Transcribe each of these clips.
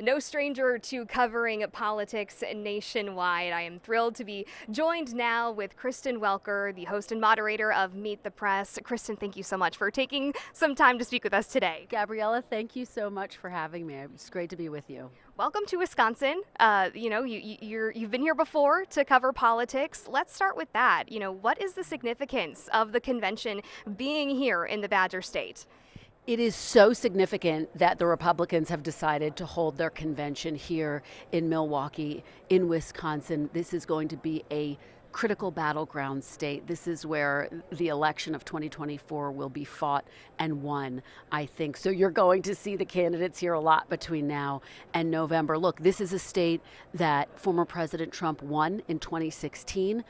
No stranger to covering politics nationwide. I am thrilled to be joined now with Kristen Welker, the host and moderator of Meet the Press. Kristen, thank you so much for taking some time to speak with us today. Gabriella, thank you so much for having me. It's great to be with you. Welcome to Wisconsin. You've been here before to cover politics. Let's start with that. What is the significance of the convention being here in the Badger State? It is so significant that the Republicans have decided to hold their convention here in Milwaukee, in Wisconsin. This is going to be a critical battleground state. This is where the election of 2024 will be fought and won, I think. So you're going to see the candidates here a lot between now and November. Look, this is a state that former President Trump won in 2016.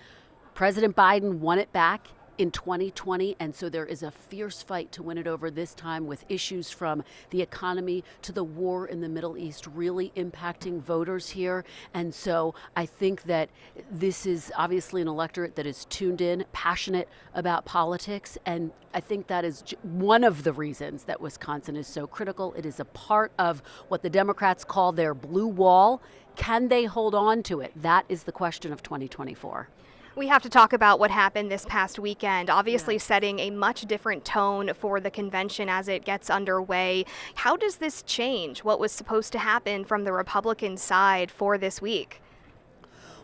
President Biden won it back in 2020, and so there is a fierce fight to win it over this time, with issues from the economy to the war in the Middle East really impacting voters here. And so I think that this is obviously an electorate that is tuned in, passionate about politics, and I think that is one of the reasons that Wisconsin is so critical. It is a part of what the Democrats call their blue wall. Can they hold on to it? That is the question of 2024. We have to talk about what happened this past weekend, obviously setting a much different tone for the convention as it gets underway. How does this change what was supposed to happen from the Republican side for this week?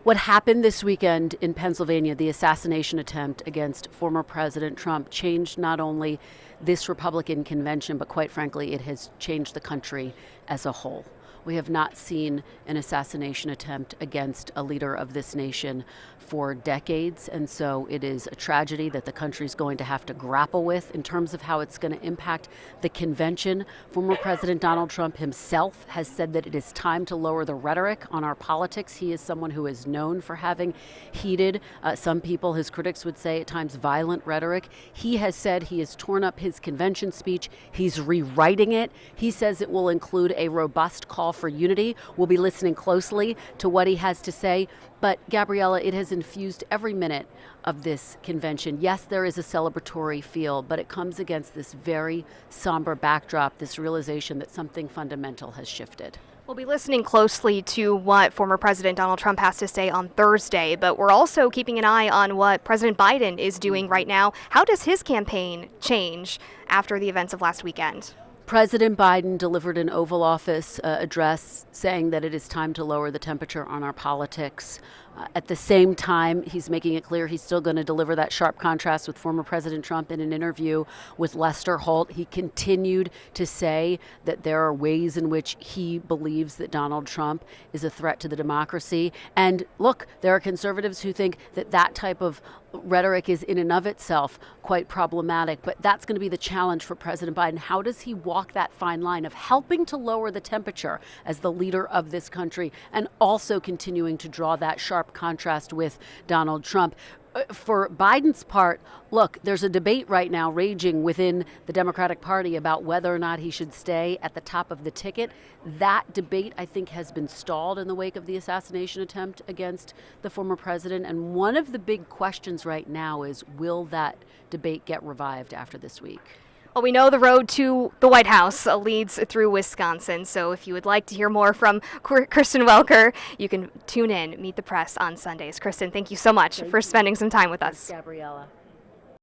What happened this weekend in Pennsylvania, the assassination attempt against former President Trump, changed not only this Republican convention, but quite frankly, it has changed the country as a whole. We have not seen an assassination attempt against a leader of this nation for decades, and so it is a tragedy that the country is going to have to grapple with in terms of how it's going to impact the convention. Former President Donald Trump himself has said that it is time to lower the rhetoric on our politics. He is someone who is known for having heated, some people, his critics would say at times, violent rhetoric. He has said he has torn up his convention speech. He's rewriting it. He says it will include a robust call for unity. We'll be listening closely to what he has to say. But Gabriella, it has infused every minute of this convention. Yes, there is a celebratory feel, but it comes against this very somber backdrop, this realization that something fundamental has shifted. We'll be listening closely to what former President Donald Trump has to say on Thursday, but we're also keeping an eye on what President Biden is doing right now. How does his campaign change after the events of last weekend? President Biden delivered an Oval Office address saying that it is time to lower the temperature on our politics. At the same time, he's making it clear he's still going to deliver that sharp contrast with former President Trump. In an interview with Lester Holt, he continued to say that there are ways in which he believes that Donald Trump is a threat to the democracy. And look, there are conservatives who think that that type of rhetoric is in and of itself quite problematic, but that's going to be the challenge for President Biden. How does he walk that fine line of helping to lower the temperature as the leader of this country and also continuing to draw that sharp contrast with Donald Trump? For Biden's part, look, there's a debate right now raging within the Democratic Party about whether or not he should stay at the top of the ticket. That debate, I think, has been stalled in the wake of the assassination attempt against the former president. And one of the big questions right now is, will that debate get revived after this week? Well, we know the road to the White House leads through Wisconsin, so if you would like to hear more from Kristen Welker, you can tune in, Meet the Press on Sundays. Kristen, thank you so much for spending some time with us. Thanks, Gabriella.